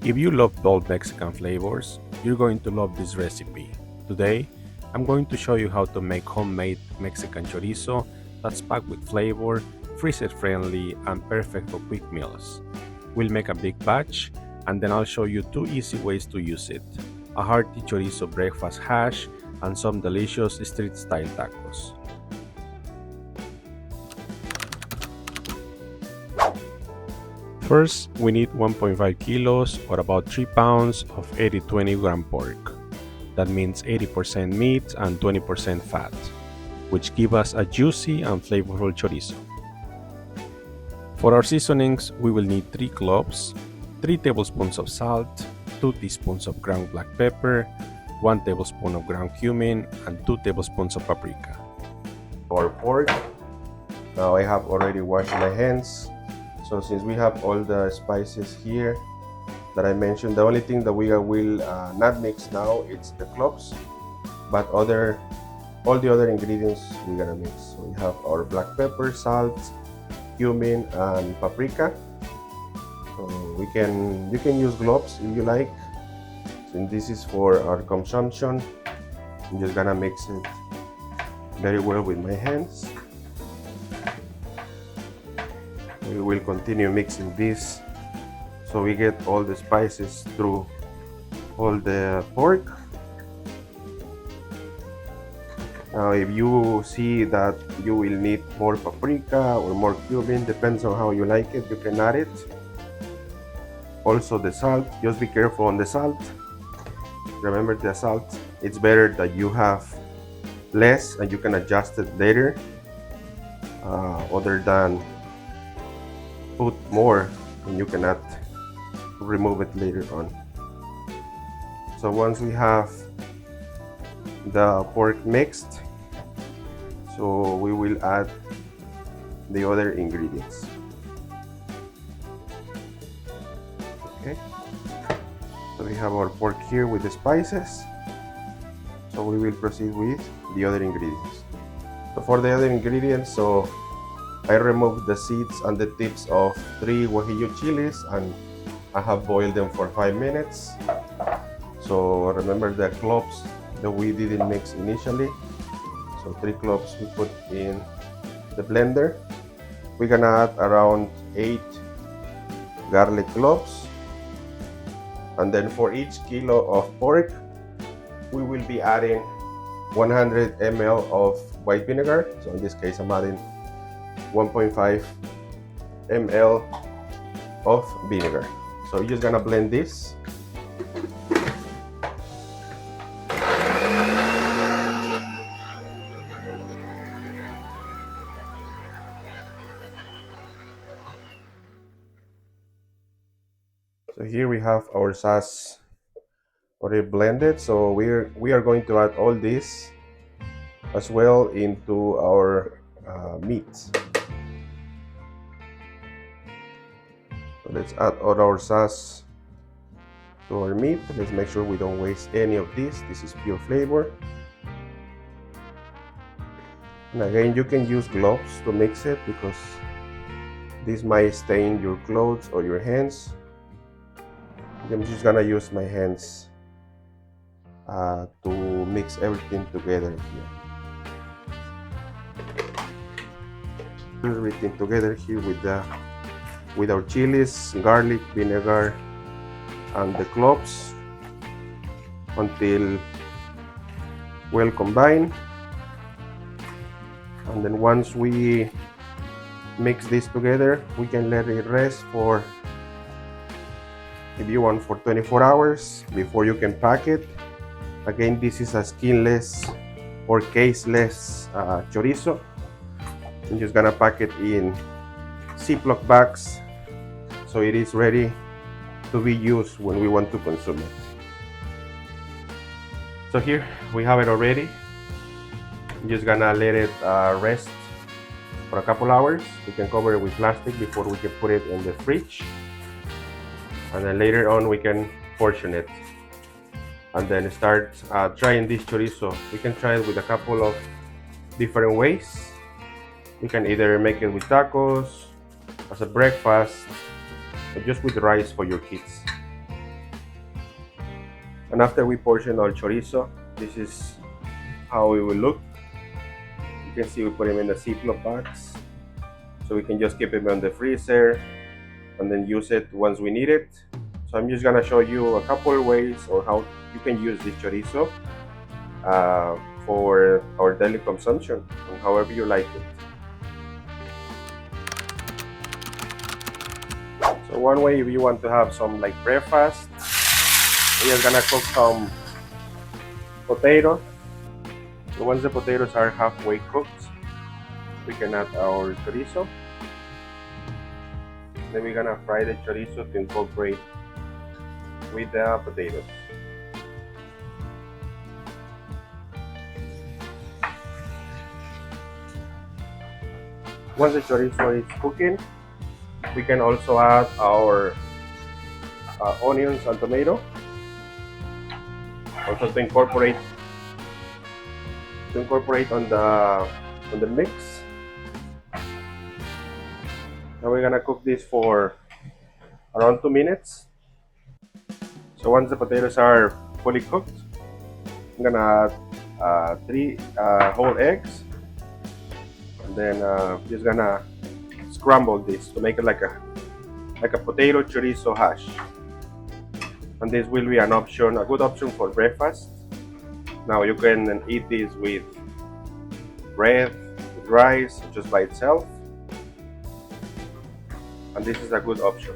If you love bold Mexican flavors, you're going to love this recipe. Today, I'm going to show you how to make homemade Mexican chorizo that's packed with flavor, freezer friendly, and perfect for quick meals. We'll make a big batch, and then I'll show you two easy ways to use it: a hearty chorizo breakfast hash and some delicious street style tacos. First, we need 1.5 kilos or about 3 pounds of 80-20 gram pork. That means 80% meat and 20% fat, which give us a juicy and flavorful chorizo. For our seasonings, we will need 3 cloves, 3 tablespoons of salt, 2 teaspoons of ground black pepper, 1 tablespoon of ground cumin, and 2 tablespoons of paprika. Our pork. Now I have already washed my hands. So since we have all the spices here that I mentioned, the only thing that we will not mix now it's the cloves, but all the other ingredients we're gonna mix. So we have our black pepper, salt, cumin, and paprika. So you can use gloves if you like. Since this is for our consumption, I'm just gonna mix it very well with my hands. We will continue mixing this so we get all the spices through all the pork. Now if you see that you will need more paprika or more cumin, depends on how you like it, you can add it. Also the salt, just be careful on the salt. Remember the salt, it's better that you have less and you can adjust it later, other than put more and you cannot remove it later on. So once we have the pork mixed, so we will add the other ingredients. Okay, so we have our pork here with the spices, so we will proceed with the other ingredients. So for the other ingredients, so I removed the seeds and the tips of 3 guajillo chilies and I have boiled them for 5 minutes. So remember the cloves that we didn't mix initially. So 3 cloves we put in the blender. We're gonna add around 8 garlic cloves. And then for each kilo of pork, we will be adding 100 ml of white vinegar. So in this case, I'm adding 1.5 ml of vinegar. So you're just gonna blend this. So here we have our sauce already blended. So we are going to add all this as well into our meat. So let's add all our sauce to our meat. Let's make sure we don't waste any of this. This is pure flavor. And again, you can use gloves to mix it because this might stain your clothes or your hands. I'm just gonna use my hands to mix everything together here. Everything together here with our chilies, garlic, vinegar, and the cloves until well combined. And then once we mix this together, we can let it rest for, if you want, for 24 hours before you can pack it. Again, this is a skinless or caseless chorizo. I'm just gonna pack it in Ziploc bags so it is ready to be used when we want to consume it. So here we have it already. I'm just gonna let it rest for a couple hours. We can cover it with plastic before we can put it in the fridge, and then later on we can portion it and then start trying this chorizo. We can try it with a couple of different ways. You can either make it with tacos, as a breakfast, or just with rice for your kids. And after we portion our chorizo, this is how it will look. You can see we put them in the Ziploc bags, so we can just keep them in the freezer and then use it once we need it. So I'm just gonna show you a couple of ways on how you can use this chorizo for our daily consumption, and however you like it. So one way, if you want to have some like breakfast, we are gonna cook some potatoes. So once the potatoes are halfway cooked, we can add our chorizo. Then we're gonna fry the chorizo to incorporate with the potatoes. Once the chorizo is cooking, we can also add our onions and tomato, also to incorporate on the mix. Now we're gonna cook this for around 2 minutes. So once the potatoes are fully cooked, I'm gonna add 3 whole eggs, and then just gonna scramble this to make it like a potato chorizo hash. And this will be a good option for breakfast. Now you can eat this with bread, with rice, just by itself, and this is a good option.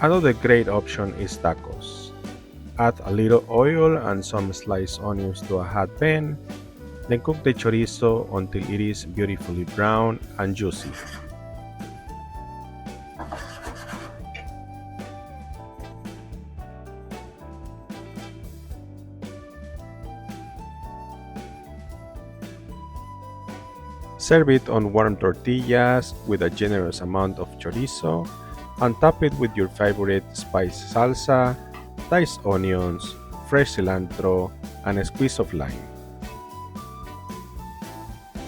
Another great option is tacos. Add a little oil and some sliced onions to a hot pan, then cook the chorizo until it is beautifully brown and juicy. Serve it on warm tortillas with a generous amount of chorizo and top it with your favorite spice salsa, diced onions, fresh cilantro, and a squeeze of lime.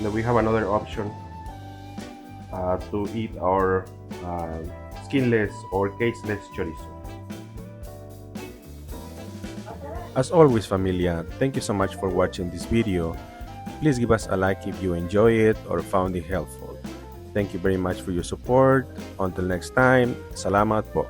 Then we have another option to eat our skinless or caseless chorizo. As always, familia, thank you so much for watching this video. Please give us a like if you enjoy it or found it helpful. Thank you very much for your support. Until next time, salamat po.